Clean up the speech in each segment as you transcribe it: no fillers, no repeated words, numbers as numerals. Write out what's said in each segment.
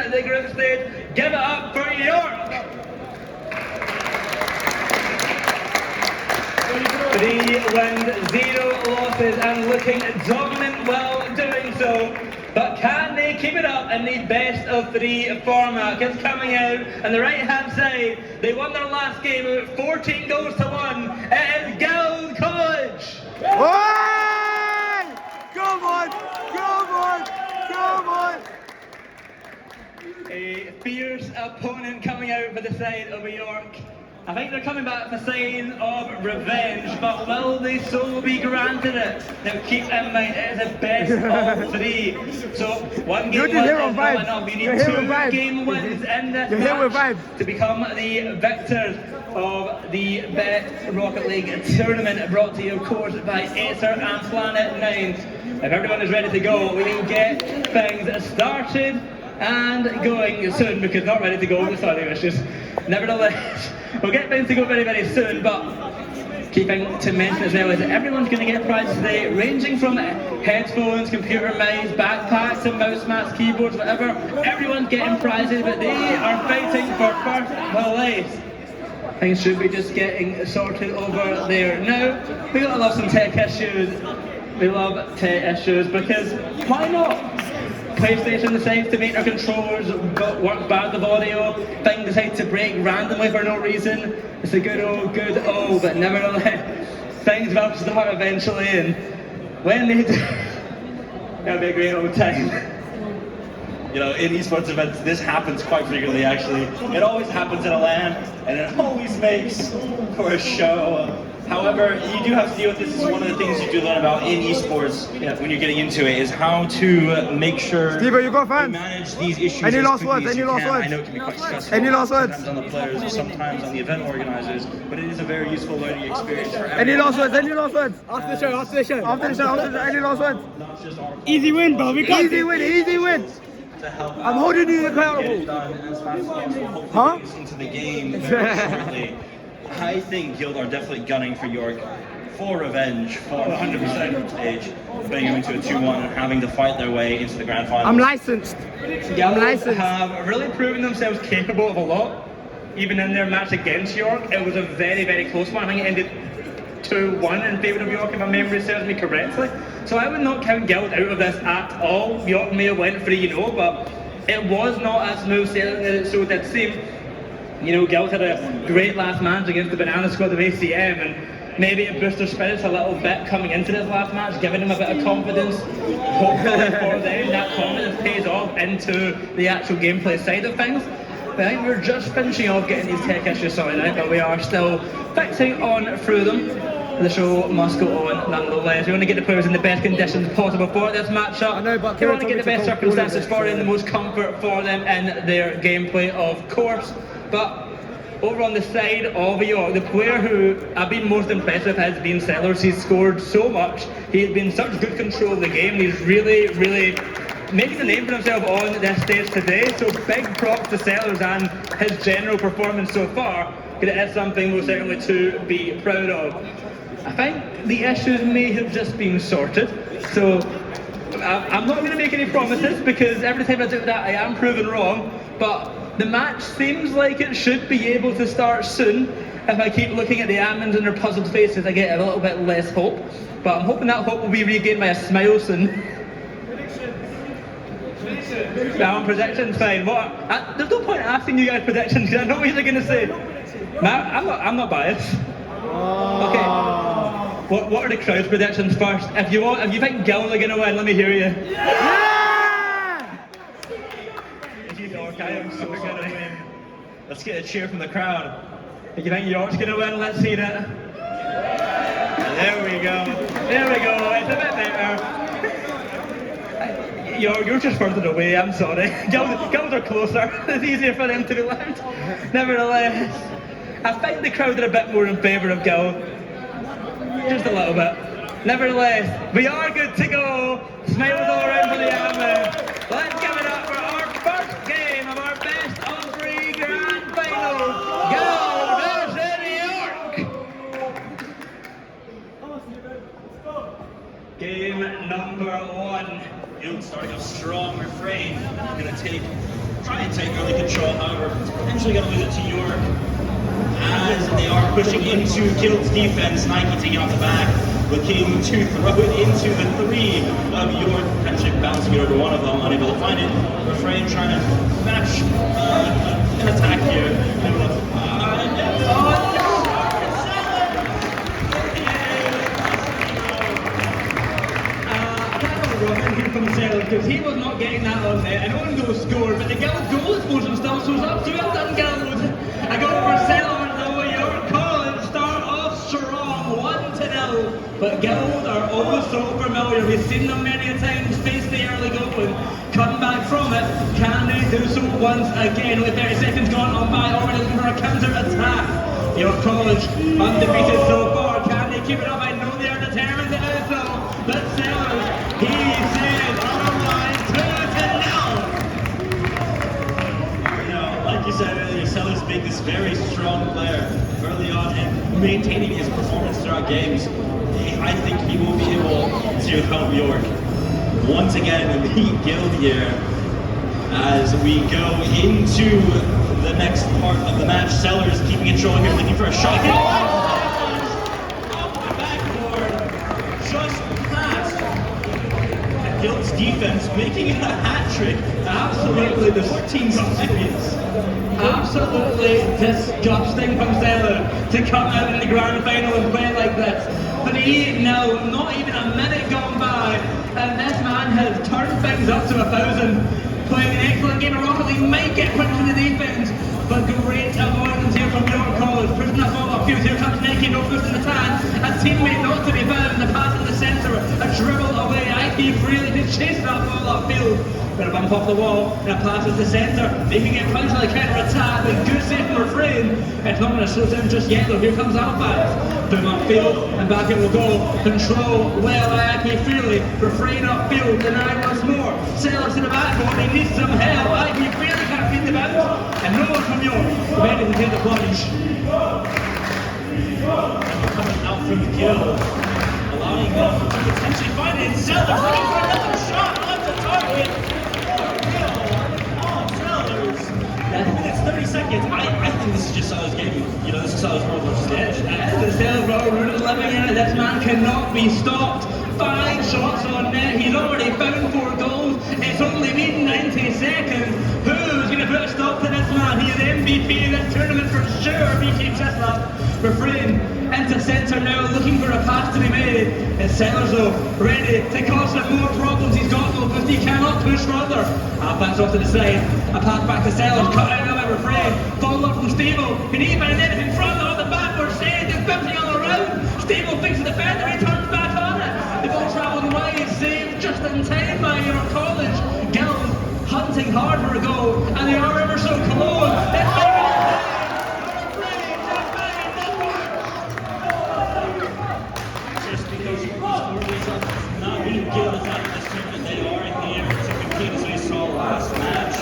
the group stage. Give it up for York! 3 wins, 0 losses, and looking dominant while doing so. But can they keep it up in the best of 3 format? It's coming out on the right hand side. They won their last game with 14 goals to 1. It is Guild College! Hey! Come on! Come on! Come on! A fierce opponent coming out for the side of York. I think they're coming back for sign of revenge, but will they so be granted it? Now keep in mind, it is the best of 3. So 1 game win is not enough. You need 2 game wins in this match to become the victors of the Bett Rocket League tournament, brought to you of course by Acer and Planet 9. If everyone is ready to go, we can get things started and going soon, because not ready to go with audio issues. Nevertheless, we'll get things to go very, very soon, but keeping to mention as well is that everyone's going to get prizes today, ranging from headphones, computer mice, backpacks and mouse mats, keyboards, whatever. Everyone's getting prizes, but they are fighting for first place. Things should be just getting sorted over there. Now, we gotta love some tech issues. We love tech issues because why not? PlayStation decides to make their controllers work bad with audio, thing decides to break randomly for no reason. It's a good old, but nevertheless, things will start eventually, and when they do, it'll be a great old time. You know, in esports events, this happens quite frequently actually. It always happens in a LAN, and it always makes for a show. However, you do have to deal with this. This is one of the things you do learn about in esports when you're getting into it, is how to make sure you manage these issues as quickly as you can. I know it can be quite stressful sometimes on the players, sometimes on the event organizers, but it is a very useful learning experience for everyone. Any last words? After the show. Any last words? Easy win, bro. We got easy win. I'm holding you accountable. Huh? Into the game very shortly. I think Guild are definitely gunning for York for revenge, for 100% stage, putting them into a 2-1 and having to fight their way into the grand final. I'm licensed. Have really proven themselves capable of a lot. Even in their match against York, it was a very, very close one. I think it ended 2-1 in favour of York, if my memory serves me correctly. So I would not count Guild out of this at all. York may have went 3-0, but it was not as smooth sailing as it so did seem. You know, Guild had a great last match against the Banana Squad of ACM, and maybe it boosted their spirits a little bit coming into this last match, giving them a bit of confidence. Hopefully for them, that confidence pays off into the actual gameplay side of things. But I think we're just finishing off getting these tech issues sorted out, but we are still fixing on through them. The show must go on nonetheless. We want to get the players in the best conditions possible for this matchup. We want to get the best circumstances for them, the most comfort for them in their gameplay, of course. But over on the side of York, the player who I've been most impressed with has been Sellers. He's scored so much. He's been such good control of the game. He's really, really making a name for himself on this stage today. So big props to Sellers and his general performance so far, because it is something most certainly to be proud of. I think the issues may have just been sorted. So I'm not going to make any promises, because every time I do that I am proven wrong. But the match seems like it should be able to start soon. If I keep looking at the admins and their puzzled faces, I get a little bit less hope. But I'm hoping that hope will be regained by a smile soon. Predictions, fine. There's no point asking you guys predictions, because I know what you're going to say. I'm not biased. Okay. What are the crowd's predictions first? If you think Guild are going to win, let me hear you. I am so gonna win. Let's get a cheer from the crowd. If you think York's gonna win, let's hear it. There we go. It's a bit better. You're just further away, I'm sorry. Guild are closer. It's easier for them to be loud. Nevertheless, I think the crowd are a bit more in favour of Guild. Just a little bit. Nevertheless, we are good to go. Smiles all around for the admin. Let's give it up for our first game of our best of 3 grand final. Guild versus York. Game number 1. Guild starting off strong, refrain. Gonna take try and take early control, however, potentially going to lose it to York. As they are pushing into Guild's defense, Nike taking off the back, looking to throw it into the three of York, potentially bouncing it over one of them, unable to find it. Refrain trying to match an attack here. Because he was not getting that on net. An own goal scored, but the Guild goal explosion still shows up. So well done, Guild. A goal for Selwyn, though. York College start off strong, 1-0. But Guild are always so familiar. We've seen them many a times face the early goal and come back from it. Can they do so once again? With 30 seconds gone on by, already looking for a counter attack. York College undefeated so far. Can they keep it up? I know they are determined to do so. But Sellers, he says otherwise 2-0. You know, like you said earlier, Sellers being this very strong player early on and maintaining his performance throughout games. I think he will be able to help York once again beat Guild here as we go into the next part of the match. Sellers keeping control here, looking for a shot. Off the backboard, just past Guild's defense, making it a hat trick. Absolutely the 14 seconds. Absolutely disgusting from Sellers to come out in the grand final and play like this. But he now, not even a minute gone by, and this man has turned things up to 1,000. Playing an excellent game of Rocket League, might get put into the defense, but great avoidance here from York College. Pushing that ball upfield, here comes Nicky, no push in the tan. A teammate not to be found, the pass in the centre, a dribble away. IP freely to chase that ball upfield. Got a bump off the wall, and a pass at the centre. They can get punched on the counter-attack, but good save from Refrain. It's not going to slow down just yet though. Here comes Alphax. Boom upfield, and back it will go. Control well by IP freely. Refrain upfield, denied once more. Sellers to the backboard, he needs some help. IP freely can't beat the bounce. And no one from York ready to take the plunge. Coming out from the Guild, allowing them to potentially find it. Sellers looking for another shot on the target. It's 30 seconds. I think this is just Sellers' game. You know, this is Sellers' world versus Edge. The Sellers are rooted living in it. This man cannot be stopped. 5 shots on net. He's already found 4 goals. It's only been 90 seconds. Who's going to put a stop to this man? He is MVP of this tournament for sure. BK Chislap. Refrain into centre now, looking for a pass to be made. It's Sellers though, ready to cause some more problems. He's got no, but he cannot push further. Pass off to the side. A pass back to Sellers, cut out by Refrain. Follow up from Stevo. Can he find anything in front of the backward side? He's bouncing all around. Stevo fixes the defender, he turns back on it. The ball travelled wide, saved just in time by York College. Guild hunting hard for a goal, and they are ever so close. Guild is out of this tournament. They are here to compete as we saw last match.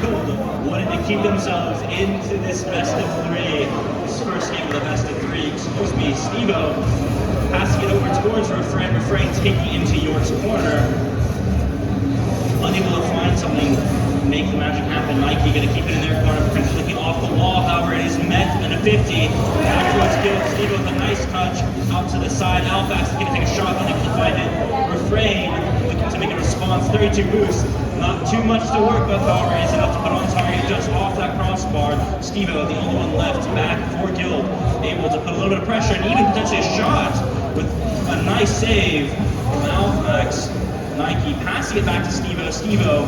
Guild wanted to keep themselves into this best of 3. This first game of the best of 3. Excuse me, Stevo passing it over towards Refrain. Refrain taking into York's corner. Unable to find something, make the magic happen. Nike gonna keep it in their corner, potentially looking off the wall. However, it is met in a 50. Back towards Guild. Stevo with a nice touch out to the side. Alphax is gonna take a shot, unable to find it. Refrain looking to make a response. 32 boost. Not too much to work with, however, is enough to put on target just off that crossbar. Stevo, the only one left back for Guild, able to put a little bit of pressure and even potentially a shot with a nice save from Alphax. Nike passing it back to Stevo. Stevo,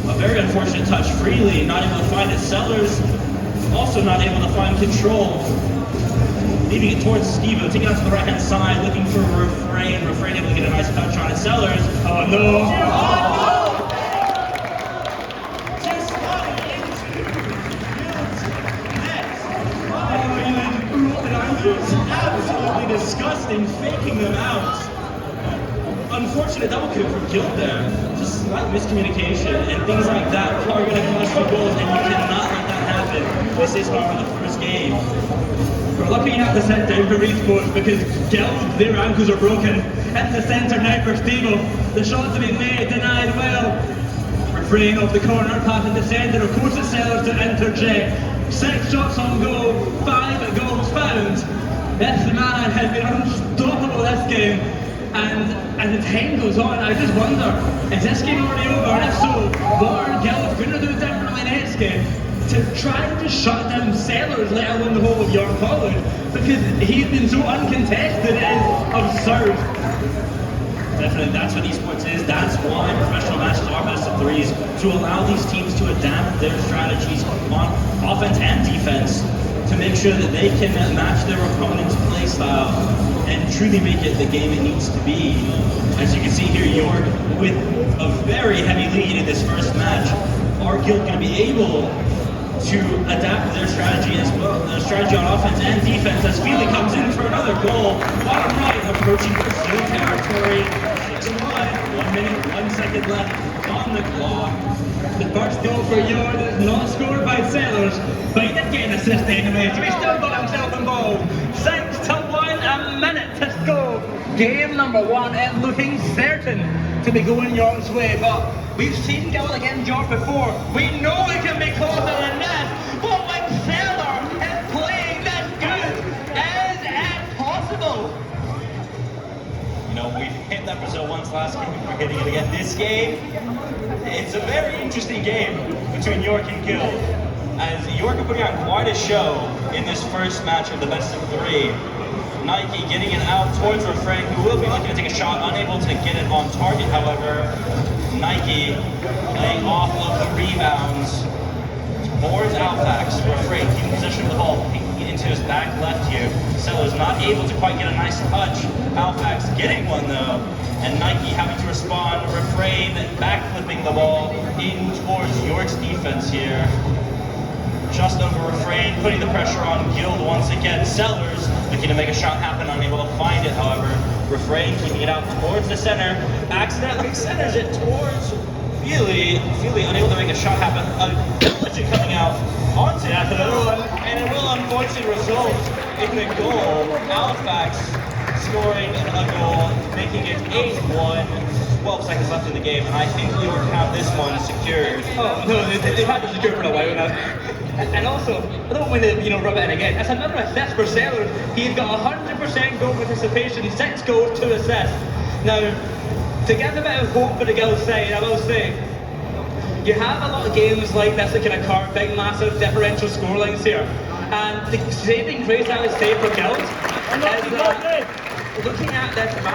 a very unfortunate touch freely, not able to find it. Sellers also not able to find control. Leaving it towards Stevo, taking it out to the right hand side, looking for Refrain. Refrain able to get a nice touch on it. Sellers, oh no! Just sliding into Guild's net. Absolutely disgusting, faking them out. Unfortunate double kick from Guild there. Just slight miscommunication, and things like that are going to cost you goals, and you cannot let that happen. This is however the first game. We're lucky you have to sit down for esports because Guild, their ankles are broken. Hits the centre now for Stevo. The shot to be made, denied well. Refrain off the corner, passing to centre, of course it's Sellers to interject. 6 shots on goal, 5 goals found. This man has been unstoppable this game, and as the time goes on, I just wonder, is this game already over? And if so, what are Guild going to do differently next game to try to shut down Sellers, let alone the whole of York College? Because he's been so uncontested, it is absurd. Definitely, that's what esports is. That's why professional matches are best of threes, to allow these teams to adapt their strategies on offense and defense to make sure that they can match their opponent's play style and truly make it the game it needs to be. As you can see here, York with a very heavy lead in this first match. Are Guild going to be able to adapt their strategy as well, their strategy on offense and defense, as Feely comes in for another goal. Bottom right, approaching Brazil territory. 6-1, 1 minute, 1 second left on the clock. The first goal for York is not scored by Sellers, but he did get an assist anyway, so he still got himself involved. 6-1, a minute to go. Game number 1 and looking certain to be going York's way, but we've seen Guild against York before. We know it can be closer than this, but when Seller is playing this good, is it possible? You know, we've hit that Brazil once last game, we're hitting it again this game. It's a very interesting game between York and Guild, as York are putting on quite a show in this first match of the best of 3. Nike getting it out towards Refrain, who will be looking to take a shot, unable to get it on target, however. Nike playing off of the rebounds towards Alfax. Refrain keeping possession of the ball, pinking into his back left here. Sellers not able to quite get a nice touch. Alfax getting one though, and Nike having to respond. Refrain back flipping the ball in towards York's defense here. Just over Refrain, putting the pressure on Guild once again. Sellers looking to make a shot happen, unable to find it, however. Refrain keeping it out towards the center, accidentally centers it towards Feely. Feely unable to make a shot happen, Collision coming out onto that, and it will unfortunately result in the goal. Alfax scoring a goal, making it 8-1. 12 seconds left in the game, and I think York have this one secured. Oh no, they've had it secured for a while now. And also, I don't want to rub it in again. That's another assist for Sellers. He's got 100% goal participation, 6 goals, 2 assists. Now, to give a bit of hope for the Guild side, I will say, you have a lot of games like this that can occur, big, massive differential scorelines here. And the saving grace I would say for Guild is that looking at this match.